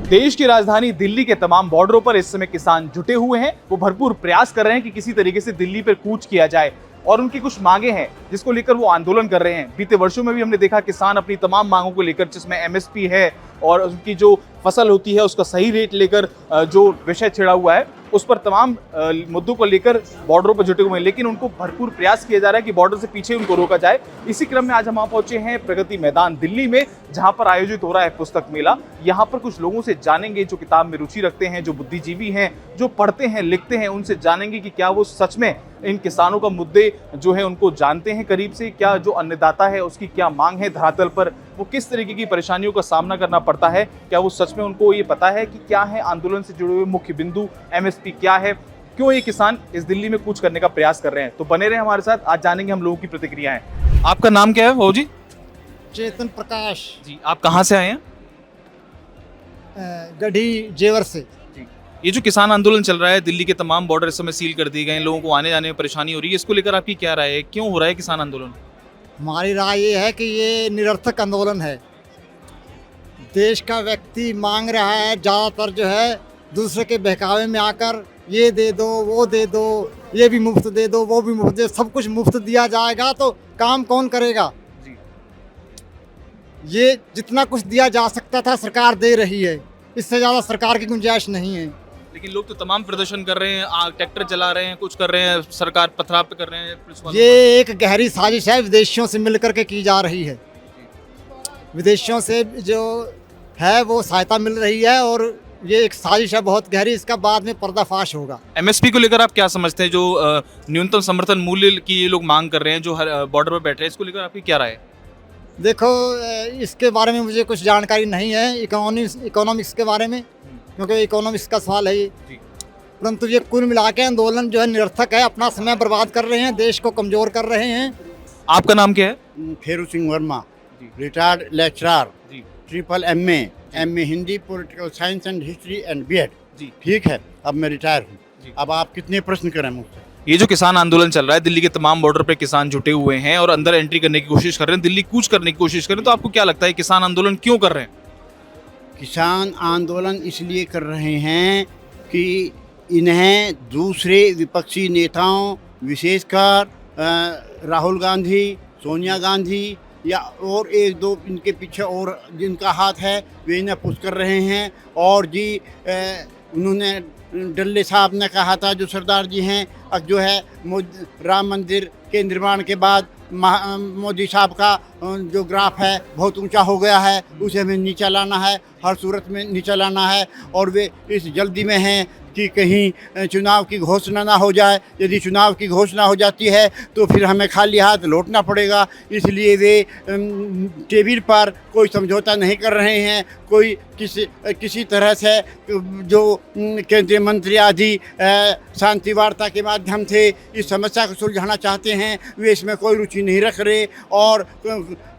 देश की राजधानी दिल्ली के तमाम बॉर्डरों पर इस समय किसान जुटे हुए हैं। वो भरपूर प्रयास कर रहे हैं कि किसी तरीके से दिल्ली पर कूच किया जाए और उनकी कुछ मांगे हैं जिसको लेकर वो आंदोलन कर रहे हैं। बीते वर्षों में भी हमने देखा किसान अपनी तमाम मांगों को लेकर, जिसमें एमएसपी है और उनकी जो फसल होती है उसका सही रेट लेकर जो विषय छिड़ा हुआ है, उस पर तमाम मुद्दों को लेकर बॉर्डरों पर जुटे हुए हैं। लेकिन उनको भरपूर प्रयास किया जा रहा है कि बॉर्डर से पीछे उनको रोका जाए। इसी क्रम में आज हम वहां पहुंचे हैं प्रगति मैदान दिल्ली में, जहां पर आयोजित हो रहा है पुस्तक मेला। यहाँ पर कुछ लोगों से जानेंगे जो किताब में रुचि रखते हैं, जो बुद्धिजीवी हैं, जो पढ़ते हैं, लिखते हैं। उनसे जानेंगे कि क्या वो सच में इन किसानों का मुद्दे जो है उनको जानते हैं करीब से, क्या जो अन्नदाता है उसकी क्या मांग है धरातल पर, वो किस तरीके की परेशानियों का सामना करना पड़ता है, क्या वो सच में उनको ये पता है कि क्या है आंदोलन से जुड़े हुए मुख्य बिंदु, एमएसपी क्या है, क्यों ये किसान इस दिल्ली में कूच करने का प्रयास कर रहे हैं। तो बने रहे हमारे साथ, आज जानेंगे हम लोगों की प्रतिक्रियाएं। आपका नाम क्या है भाऊ जी? चेतन प्रकाश जी, आप कहाँ से आए हैं? गढ़ी जेवर से। ये जो किसान आंदोलन चल रहा है, दिल्ली के तमाम बॉर्डर इस समय सील कर दिए गए, लोगों को आने जाने में परेशानी हो रही है, इसको लेकर आपकी क्या राय है? क्यों हो रहा है किसान आंदोलन? हमारी राय ये है कि ये निरर्थक आंदोलन है। देश का व्यक्ति मांग रहा है, ज़्यादातर जो है दूसरे के बहकावे में आकर ये दे दो, वो दे दो, ये भी मुफ्त दे दो, वो भी मुफ्त दे, सब कुछ मुफ्त दिया जाएगा तो काम कौन करेगा? जी। ये जितना कुछ दिया जा सकता था सरकार दे रही है, इससे ज़्यादा सरकार की गुंजाइश नहीं है। लेकिन लोग तो तमाम प्रदर्शन कर रहे हैं, ट्रैक्टर चला रहे हैं, कुछ कर रहे हैं, सरकार पथराव पे कर रहे हैं, पुलिस वालों ये एक गहरी साजिश है, विदेशियों से मिलकर के की जा रही है। विदेशियों से जो है वो सहायता मिल रही है और ये एक साजिश है बहुत गहरी, इसका बाद में पर्दाफाश होगा। एमएसपी को लेकर आप क्या समझते हैं? जो न्यूनतम समर्थन मूल्य की ये लोग मांग कर रहे हैं, जो हर बॉर्डर पर बैठे हैं, इसको लेकर आपकी क्या राय है? देखो, इसके बारे में मुझे कुछ जानकारी नहीं है इकोनॉमिक्स के बारे में, क्योंकि इकोनॉमिक्स का सवाल है ये। परंतु ये कुल मिला के आंदोलन जो है निरर्थक है, अपना समय बर्बाद कर रहे हैं, देश को कमज़ोर कर रहे हैं। आपका नाम क्या है? Pheru Singh Verma, retired lecturer, triple MA Hindi, political science and history and BEd. जी। ठीक है, अब मैं रिटायर हूँ। अब आप कितने प्रश्न करें मुझसे? ये जो किसान आंदोलन चल रहा है, दिल्ली के तमाम बॉर्डर पे किसान जुटे हुए हैं और अंदर एंट्री करने की कोशिश कर रहे हैं, दिल्ली कूच करने की कोशिश कर रहे हैं, तो आपको क्या लगता है किसान आंदोलन क्यों कर रहे हैं? किसान आंदोलन इसलिए कर रहे हैं कि इन्हें दूसरे विपक्षी नेताओं, विशेषकर राहुल गांधी, सोनिया गांधी या और एक दो इनके पीछे और जिनका हाथ है, वे इन्हें पुश कर रहे हैं। और जी उन्होंने डल्ले साहब ने कहा था, जो सरदार जी हैं, अब जो है राम मंदिर के निर्माण के बाद मोदी साहब का जो ग्राफ है बहुत ऊंचा हो गया है, उसे हमें नीचा लाना है, हर सूरत में नीचा लाना है। और वे इस जल्दी में हैं कि कहीं चुनाव की घोषणा ना हो जाए। यदि चुनाव की घोषणा हो जाती है तो फिर हमें खाली हाथ लौटना पड़ेगा, इसलिए वे टेबल पर कोई समझौता नहीं कर रहे हैं। कोई किसी तरह से जो केंद्रीय मंत्री आदि शांति वार्ता के माध्यम से इस समस्या को सुलझाना चाहते हैं, वे इसमें कोई रुचि नहीं रख रहे। और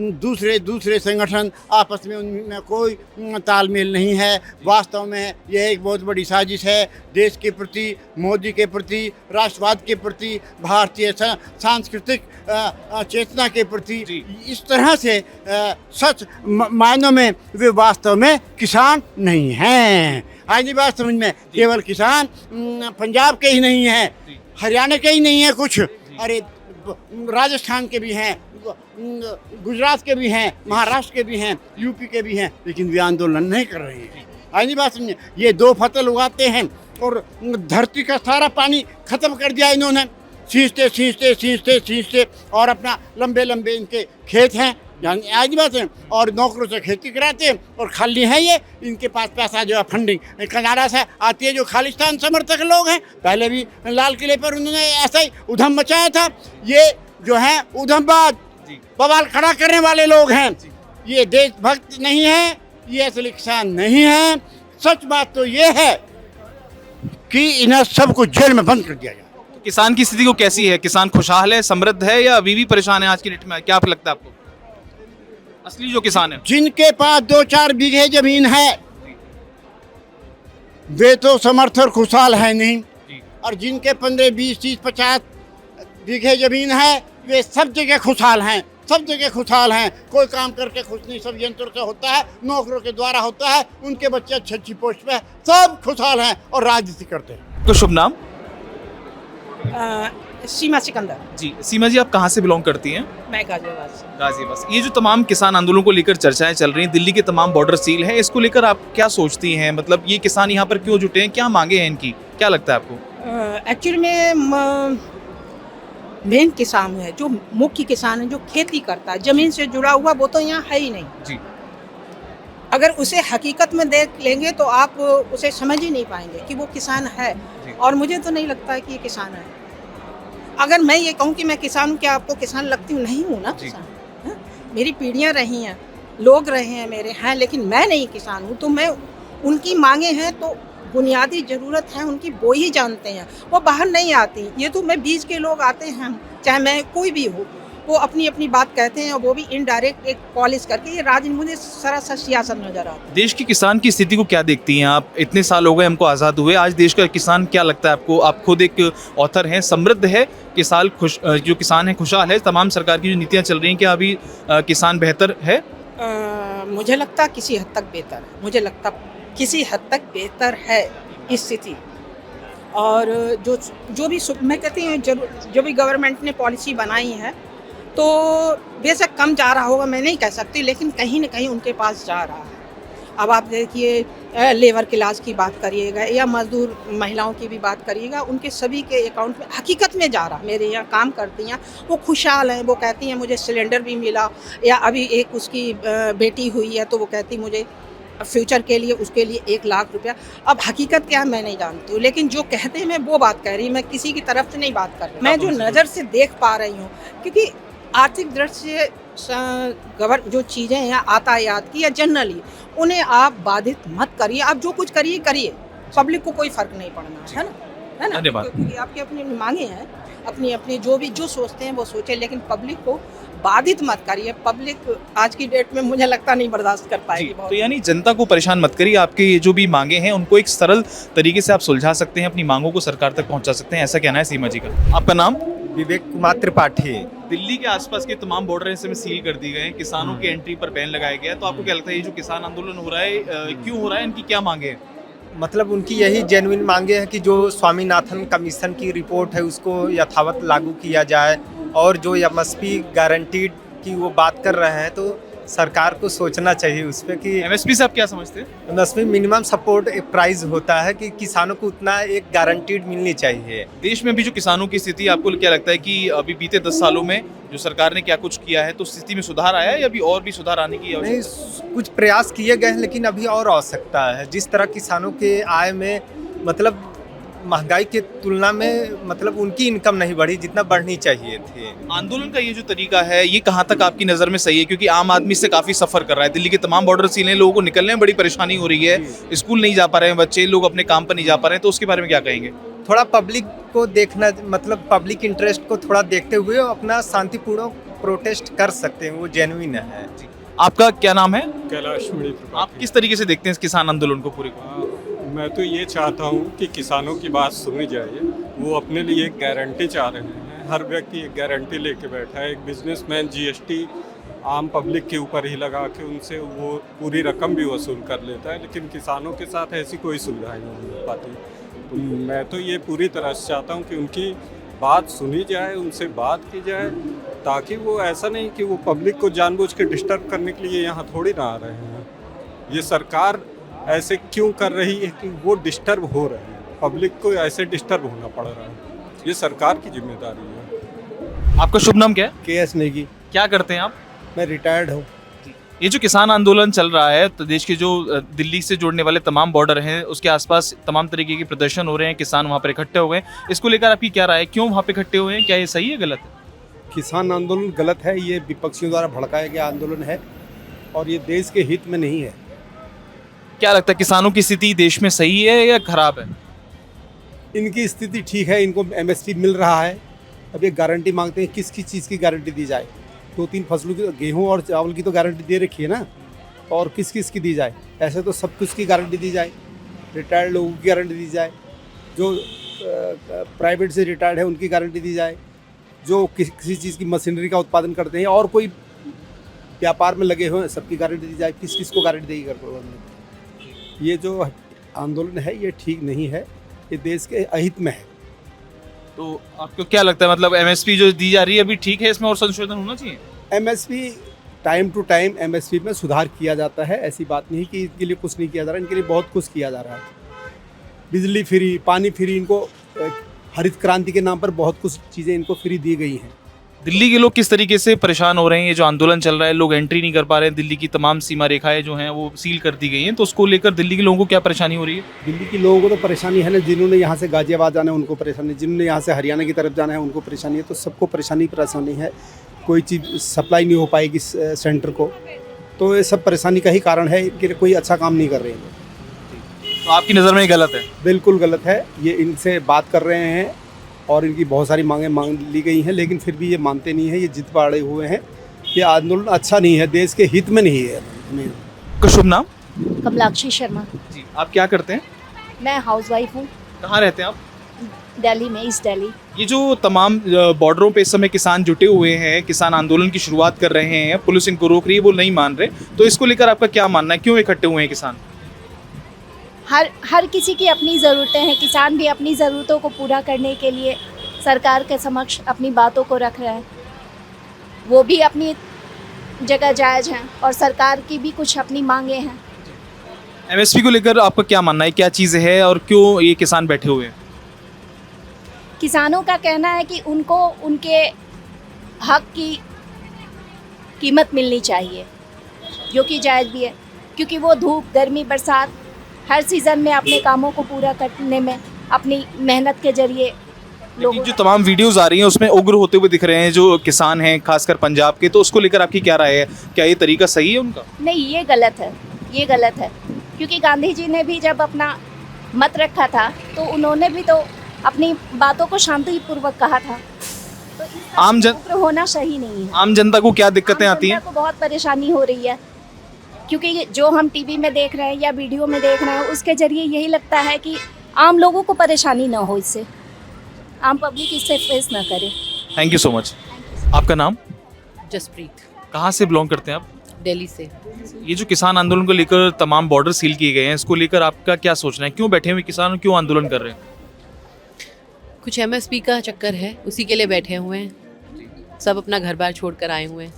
दूसरे संगठन आपस में उनमें कोई तालमेल नहीं है। वास्तव में यह एक बहुत बड़ी साजिश है, देश के प्रति, मोदी के प्रति, राष्ट्रवाद के प्रति, भारतीय सांस्कृतिक चेतना के प्रति। इस तरह से सच मायनों में वे वास्तव में किसान नहीं हैं। आज बात समझ में, केवल किसान पंजाब के ही नहीं हैं, हरियाणा के ही नहीं है कुछ, अरे राजस्थान के भी हैं, गुजरात के भी हैं, महाराष्ट्र के भी हैं, यूपी के भी हैं, लेकिन वे आंदोलन नहीं कर रहे हैं। आज बात समझे, ये दो फसल उगाते हैं और धरती का सारा पानी खत्म कर दिया इन्होंने, सींचते और अपना लंबे इनके खेत हैं, आज बात है, और नौकरों से खेती कराते हैं और खाली है ये, इनके पास पैसा जो है फंडिंग कनाडा से आती है। जो खालिस्तान समर्थक लोग हैं, पहले भी लाल किले पर उन्होंने ऐसा ही उधम मचाया था। ये जो है उधमबाज, बवाल खड़ा करने वाले लोग हैं, ये देशभक्त नहीं है, ये असली किसान नहीं है। सच बात तो ये है कि इन्हें सबको जेल में बंद कर दिया जाए। तो किसान की स्थिति को कैसी है? किसान खुशहाल है, समृद्ध है, या अभी भी परेशान है आज की डेट में? क्या लगता है आपको असली जो किसान है? जिनके पास 2-4 बीघे जमीन है वे तो समर्थ और खुशहाल है नहीं, और जिनके 15, 20, 30, 50 बीघे जमीन है वे सब जगह खुशहाल हैं। सब जगह खुशहाल हैं, कोई काम करके खुश नहीं, सब यंत्र से होता है, नौकरों के द्वारा होता है, उनके बच्चे अच्छी अच्छी पोस्ट पे हैं, सब खुशहाल हैं और राजनीति करते हैं। तो शुभ नाम? सीमा सिकंदर। जी सीमा जी, आप कहाँ से बिलोंग करती हैं? मैं गाजियाबाद से। गाजियाबाद। ये जो तमाम किसान आंदोलन को लेकर चर्चाएं चल रही हैं, दिल्ली के तमाम बॉर्डर सील है, इसको लेकर आप क्या सोचती हैं? मतलब ये किसान यहाँ पर क्यों जुटे हैं, क्या मांगे हैं इनकी, क्या लगता है आपको? एक्चुअली में मेन किसान है, जो मुख्य किसान है, जो खेती करता है, जमीन से जुड़ा हुआ, वो तो यहाँ है ही नहीं जी। अगर उसे हकीकत में देख लेंगे तो आप उसे समझ ही नहीं पाएंगे कि वो किसान है। और मुझे तो नहीं लगता है कि ये किसान है। अगर मैं ये कहूँ कि मैं किसान हूँ, क्या आपको किसान लगती हूँ? नहीं हूँ ना किसान। है? मेरी पीढ़ियाँ रही हैं, लोग रहे हैं मेरे हैं, लेकिन मैं नहीं किसान हूँ। तो मैं उनकी मांगे हैं तो बुनियादी ज़रूरत है उनकी, वो ही जानते हैं, वो बाहर नहीं आती। ये तो मैं बीच के लोग आते हैं, चाहे मैं कोई भी हो, वो अपनी अपनी बात कहते हैं, वो भी इनडायरेक्ट एक पॉलिश करके। ये राजनीति मुझे सरासर सियासत नजर आता है। देश के किसान की स्थिति को क्या देखती हैं आप? इतने साल हो गए हमको आज़ाद हुए, आज देश का किसान क्या लगता है आपको? आप खुद एक ऑथर हैं, समृद्ध है किसान, जो किसान है खुशहाल है, तमाम सरकार की जो नीतियाँ चल रही हैं, क्या अभी किसान बेहतर है? मुझे लगता किसी हद तक बेहतर है। मुझे लगता किसी हद तक बेहतर है स्थिति। और जो भी मैं कहती हूँ, जो भी गवर्नमेंट ने पॉलिसी बनाई है, तो बेशक कम जा रहा होगा, मैं नहीं कह सकती, लेकिन कहीं ना कहीं उनके पास जा रहा है। अब आप देखिए, लेबर क्लास की बात करिएगा या मजदूर महिलाओं की भी बात करिएगा, उनके सभी के अकाउंट में हकीकत में जा रहा। मेरे यहाँ काम करती हैं, वो खुशहाल हैं, वो कहती हैं मुझे सिलेंडर भी मिला, या अभी एक उसकी बेटी हुई है तो वो कहती मुझे फ्यूचर के लिए, उसके लिए 1 लाख रुपया। अब हकीकत क्या है मैं नहीं जानती हूँ, लेकिन जो कहते हैं मैं वो बात कह रही हूँ, मैं किसी की तरफ से नहीं बात कर रही। मैं जो नज़र से देख पा रही हूँ, क्योंकि आर्थिक दृष्टि से जो चीज़ें हैं यातायात की या जनरली, उन्हें आप बाधित मत करिए। आप जो कुछ करिए, पब्लिक को कोई फ़र्क नहीं पड़ना है ना, धन्यवाद। क्योंकि आपकी अपनी अपनी मांगे हैं, अपनी अपनी जो सोचते हैं वो सोचे, लेकिन पब्लिक को बाधित मत करिए। पब्लिक आज की डेट में मुझे लगता नहीं बर्दाश्त कर पाएगी। तो यानी जनता को परेशान मत करिए, आपके ये जो भी मांगे हैं उनको एक सरल तरीके से आप सुलझा सकते हैं, अपनी मांगों को सरकार तक पहुंचा सकते हैं, ऐसा कहना है सीमा जी का। आपका नाम? विवेक कुमार त्रिपाठी। दिल्ली के आसपास के तमाम बॉर्डर इस समय सील कर दिए गए हैं, किसानों की एंट्री पर बैन लगाया गया है, तो आपको क्या लगता है ये जो किसान आंदोलन हो रहा है क्यों हो रहा है, इनकी क्या मांगे हैं? मतलब उनकी यही जेन्युइन मांगे हैं कि जो स्वामीनाथन कमीशन की रिपोर्ट है उसको यथावत लागू किया जाए, और जो एमएसपी गारंटीड की वो बात कर रहे हैं, तो सरकार को सोचना चाहिए उस पर कि एमएसपी से आप क्या समझते हैं? एमएसपी मिनिमम सपोर्ट प्राइस होता है कि किसानों को उतना एक गारंटीड मिलनी चाहिए। देश में भी जो किसानों की स्थिति, आपको क्या लगता है कि अभी बीते 10 सालों में जो सरकार ने क्या कुछ किया है, तो स्थिति में सुधार आया है या अभी और भी सुधार आने की नहीं, आवश्यकता? कुछ प्रयास किए गए हैं, लेकिन अभी और आवश्यकता है। जिस तरह किसानों के आय में मतलब महंगाई के तुलना में मतलब उनकी इनकम नहीं बढ़ी जितना बढ़नी चाहिए थी। आंदोलन का ये जो तरीका है, ये कहाँ तक आपकी नज़र में सही है? क्योंकि आम आदमी से काफ़ी सफ़र कर रहा है, दिल्ली के तमाम बॉर्डर सील हैं, लोगों को निकलने में बड़ी परेशानी हो रही है, स्कूल नहीं जा पा रहे हैं बच्चे, लोग अपने काम पर नहीं जा पा रहे हैं, तो उसके बारे में क्या कहेंगे? थोड़ा पब्लिक को देखना, मतलब पब्लिक इंटरेस्ट को थोड़ा देखते हुए अपना शांतिपूर्ण प्रोटेस्ट कर सकते हैं, वो जेन्युइन है। आपका क्या नाम है? कैलाश मणि त्रिपाठी। आप किस तरीके से देखते हैं इस किसान आंदोलन को पूरे को? मैं तो ये चाहता हूँ कि किसानों की बात सुनी जाए। वो अपने लिए एक गारंटी चाह रहे हैं, हर व्यक्ति एक गारंटी लेके बैठा है। एक बिजनेसमैन जीएसटी आम पब्लिक के ऊपर ही लगा के उनसे वो पूरी रकम भी वसूल कर लेता है, लेकिन किसानों के साथ ऐसी कोई सुविधा नहीं मिल पाती। तो मैं तो ये पूरी तरह से चाहता हूँ कि उनकी बात सुनी जाए, उनसे बात की जाए, ताकि वो ऐसा नहीं कि वो पब्लिक को जानबूझ के डिस्टर्ब करने के लिए यहाँ थोड़ी ना आ रहे हैं। ये सरकार ऐसे क्यों कर रही है कि वो डिस्टर्ब हो रहे हैं, पब्लिक को ऐसे डिस्टर्ब होना पड़ रहा है। ये सरकार की जिम्मेदारी है। आपका शुभ नाम क्या है? KS नेगी। क्या करते हैं आप? मैं रिटायर्ड हूँ। ये जो किसान आंदोलन चल रहा है, तो देश के जो दिल्ली से जोड़ने वाले तमाम बॉर्डर हैं, उसके आसपास तमाम तरीके के प्रदर्शन हो रहे हैं, किसान वहाँ पर इकट्ठे हो गए, इसको लेकर आपकी क्या राय है? क्यों वहाँ पे इकट्ठे हुए हैं? क्या ये सही है, गलत है? किसान आंदोलन गलत है, ये विपक्षियों द्वारा भड़काया गया आंदोलन है और ये देश के हित में नहीं है। क्या लगता है किसानों की स्थिति देश में सही है या खराब है? इनकी स्थिति ठीक है, इनको MSP मिल रहा है। अब ये गारंटी मांगते हैं, किस किस चीज़ की गारंटी दी जाए? 2-3 फसलों की, गेहूं और चावल की तो गारंटी दे रखी है ना, और किस किस की दी जाए? ऐसे तो सब कुछ की गारंटी दी जाए, रिटायर्ड लोगों की गारंटी दी जाए, जो प्राइवेट से रिटायर्ड है उनकी गारंटी दी जाए, जो किसी चीज़ की मशीनरी का उत्पादन करते हैं और कोई व्यापार में लगे हुए हैं, सबकी गारंटी दी जाए। किस किस को गारंटी देगी गवर्नमेंट? ये जो आंदोलन है ये ठीक नहीं है, ये देश के अहित में है। तो आपको क्या लगता है, मतलब एमएसपी जो दी जा रही है अभी ठीक है, इसमें और संशोधन होना चाहिए? MSP time to time MSP में सुधार किया जाता है, ऐसी बात नहीं कि इनके लिए कुछ नहीं किया जा रहा है, इनके लिए बहुत कुछ किया जा रहा है। बिजली फ्री, पानी फ्री, इनको हरित क्रांति के नाम पर बहुत कुछ चीज़ें इनको फ्री दी गई हैं। दिल्ली के लोग किस तरीके से परेशान हो रहे हैं? ये जो आंदोलन चल रहा है, लोग एंट्री नहीं कर पा रहे हैं, दिल्ली की तमाम सीमा रेखाएं जो हैं वो सील कर दी गई हैं, तो उसको लेकर दिल्ली के लोगों को क्या परेशानी हो रही है? दिल्ली के लोगों को तो परेशानी है ना, जिन्होंने यहाँ से गाजियाबाद जाना है उनको परेशानी, जिन्होंने यहाँ से हरियाणा की तरफ जाना है उनको परेशानी है, तो सबको परेशानी है। कोई चीज़ सप्लाई नहीं हो पाएगी सेंटर को, तो ये सब परेशानी का ही कारण है, इनके लिए कोई अच्छा काम नहीं कर रहे हैं। तो आपकी नज़र में ये गलत है? बिल्कुल गलत है। ये इनसे बात कर रहे हैं और इनकी बहुत सारी मांग ली गई हैं, लेकिन फिर भी ये मानते नहीं हैं, ये जिद पर अड़े हुए हैं। ये आंदोलन अच्छा नहीं है, देश के हित में नहीं है। का शुभ नाम? कमलाक्षी शर्मा। जी, आप क्या करते हैं? मैं हाउसवाइफ हूँ, कहाँ रहते हैं आप? दिल्ली में, ईस्ट दिल्ली। ये जो तमाम बॉर्डरों पे इस समय किसान जुटे हुए हैं, किसान आंदोलन की शुरुआत कर रहे हैं, पुलिस इनको रोक रही है, वो नहीं मान रहे, तो इसको लेकर आपका क्या मानना है? क्यों इकट्ठे हुए हैं किसान? हर किसी की अपनी ज़रूरतें हैं, किसान भी अपनी ज़रूरतों को पूरा करने के लिए सरकार के समक्ष अपनी बातों को रख रहे हैं। वो भी अपनी जगह जायज़ हैं और सरकार की भी कुछ अपनी मांगे हैं। एमएसपी को लेकर आपका क्या मानना है, क्या चीज़ है और क्यों ये किसान बैठे हुए हैं? किसानों का कहना है कि उनको उनके हक की कीमत मिलनी चाहिए, जो कि जायज़ भी है, क्योंकि वो धूप, गर्मी, बरसात हर सीज़न में अपने कामों को पूरा करने में अपनी मेहनत के जरिए लेकिन जो तमाम वीडियोस आ रही हैं उसमें उग्र होते हुए दिख रहे हैं जो किसान हैं, खासकर पंजाब के, तो उसको लेकर आपकी क्या राय है? क्या ये तरीका सही है उनका? नहीं, ये गलत है, ये गलत है, क्योंकि गांधी जी ने भी जब अपना मत रखा था तो उन्होंने भी तो अपनी बातों को शांतिपूर्वक कहा था। तो आम जन उग्र होना सही नहीं है। आम जनता को क्या दिक्कतें आती हैं? को बहुत परेशानी हो रही है, क्योंकि जो हम टीवी में देख रहे हैं या वीडियो में देख रहे हैं उसके जरिए यही लगता है कि आम लोगों को परेशानी ना हो, इससे आम पब्लिक इससे फेस ना करे। Thank you so much. आपका नाम? जसप्रीत, कहाँ से बिलोंग करते हैं आप? दिल्ली से। ये जो किसान आंदोलन को लेकर तमाम बॉर्डर सील किए गए हैं, इसको लेकर आपका क्या सोचना है? क्यों बैठे हुए किसान और क्यों आंदोलन कर रहे हैं? कुछ एमएसपी का चक्कर है, उसी के लिए बैठे हुए हैं। सब अपना घर बार छोड़ कर आए हुए हैं।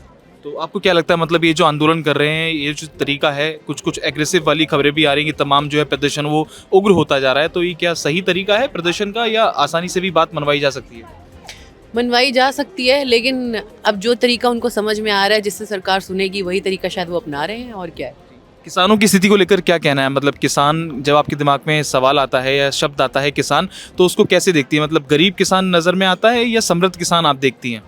तो आपको क्या लगता है, मतलब ये जो आंदोलन कर रहे हैं, ये जो तरीका है, कुछ एग्रेसिव वाली खबरें भी आ रही हैं कि तमाम जो है प्रदर्शन वो उग्र होता जा रहा है, तो ये क्या सही तरीका है प्रदर्शन का, या आसानी से भी बात मनवाई जा सकती है? मनवाई जा सकती है, लेकिन अब जो तरीका उनको समझ में आ रहा है जिससे सरकार सुनेगी वही तरीका शायद वो अपना रहे हैं, और क्या है। किसानों की स्थिति को लेकर क्या कहना है? मतलब किसान, जब आपके दिमाग में सवाल आता है या शब्द आता है किसान, तो उसको कैसे देखती है? मतलब गरीब किसान नज़र में आता है या समृद्ध किसान आप देखती हैं?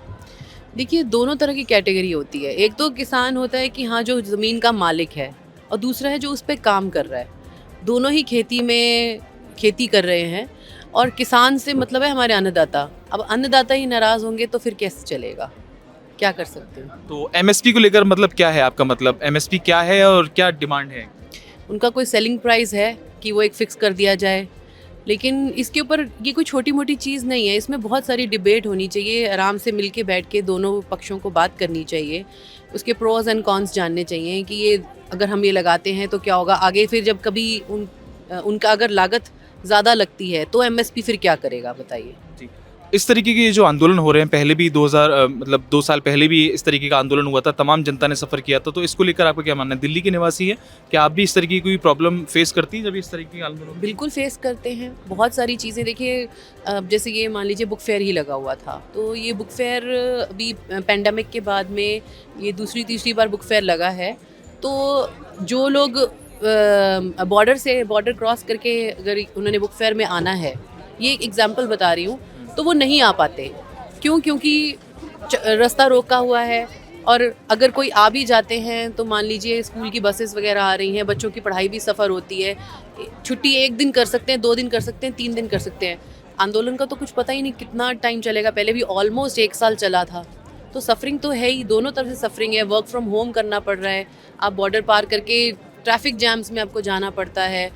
देखिए, दोनों तरह की कैटेगरी होती है। एक तो किसान होता है कि हाँ, जो ज़मीन का मालिक है, और दूसरा है जो उस पर काम कर रहा है। दोनों ही खेती कर रहे हैं, और किसान से मतलब है हमारे अन्नदाता। अब अन्नदाता ही नाराज़ होंगे तो फिर कैसे चलेगा? क्या कर सकते हैं। तो एमएसपी को लेकर मतलब क्या है आपका, मतलब एमएसपी क्या है और क्या डिमांड है? उनका कोई सेलिंग प्राइस है कि वो एक फ़िक्स कर दिया जाए, लेकिन इसके ऊपर ये कोई छोटी मोटी चीज़ नहीं है। इसमें बहुत सारी डिबेट होनी चाहिए, आराम से मिलके बैठ के दोनों पक्षों को बात करनी चाहिए, उसके प्रोज एंड कॉन्स जानने चाहिए कि ये अगर हम ये लगाते हैं तो क्या होगा आगे। फिर जब कभी उनका अगर लागत ज़्यादा लगती है तो एमएसपी फिर क्या करेगा, बताइए। इस तरीके के जो आंदोलन हो रहे हैं, पहले भी 2 साल पहले भी इस तरीके का आंदोलन हुआ था, तमाम जनता ने सफ़र किया था, तो इसको लेकर आपका क्या मानना है? दिल्ली के निवासी है, क्या आप भी इस तरीके की कोई प्रॉब्लम फेस करती हैं जब इस तरीके के आंदोलन? बिल्कुल फेस करते हैं, बहुत सारी चीज़ें। देखिए, जैसे ये मान लीजिए बुक फेयर ही लगा हुआ था, तो ये बुक फेयर अभी पेंडेमिक के बाद में ये दूसरी तीसरी बार बुक फेयर लगा है। तो जो लोग बॉर्डर क्रॉस करके अगर उन्होंने बुक फेयर में आना है, ये एक एग्जाम्पल बता रही हूँ, तो वो नहीं आ पाते। क्यों? क्योंकि रास्ता रोका हुआ है, और अगर कोई आ भी जाते हैं तो मान लीजिए स्कूल की बसेस वगैरह आ रही हैं, बच्चों की पढ़ाई भी सफ़र होती है। छुट्टी 1 दिन कर सकते हैं, 2 दिन कर सकते हैं, 3 दिन कर सकते हैं। आंदोलन का तो कुछ पता ही नहीं कितना टाइम चलेगा। पहले भी ऑलमोस्ट 1 साल चला था, तो सफरिंग तो है ही, दोनों तरफ से सफरिंग है। वर्क फ्रॉम होम करना पड़ रहा है, आप बॉर्डर पार करके ट्रैफिक जैम्स में आपको जाना पड़ता है,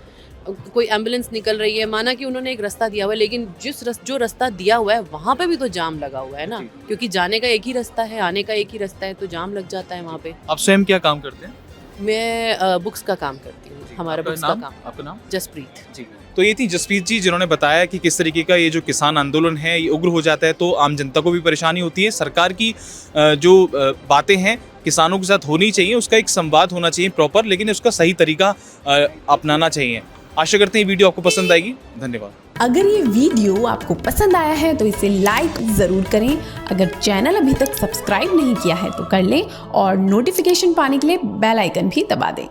कोई एम्बुलेंस निकल रही है, माना कि उन्होंने एक रास्ता दिया हुआ है, लेकिन जो रास्ता दिया हुआ है वहाँ पे भी तो जाम लगा हुआ है ना, क्योंकि जाने का एक ही रास्ता है, आने का एक ही रास्ता है, तो जाम लग जाता है वहाँ पे। आप स्वयं क्या काम करते हैं? मैं बुक्स का काम करती हूँ, हमारा बुक्स का काम। आपका नाम? जसप्रीत जी। तो ये थी जसप्रीत जी, जिन्होंने बताया कि किस तरीके का ये जो किसान आंदोलन है ये उग्र हो जाता है तो आम जनता को भी परेशानी होती है। सरकार की जो बातें हैं किसानों के साथ होनी चाहिए, उसका एक संवाद होना चाहिए प्रॉपर, लेकिन उसका सही तरीका अपनाना चाहिए। आशा करते हैं वीडियो आपको पसंद आएगी। धन्यवाद। अगर ये वीडियो आपको पसंद आया है तो इसे लाइक ज़रूर करें। अगर चैनल अभी तक सब्सक्राइब नहीं किया है तो कर लें और नोटिफिकेशन पाने के लिए बेल आइकन भी दबा दें।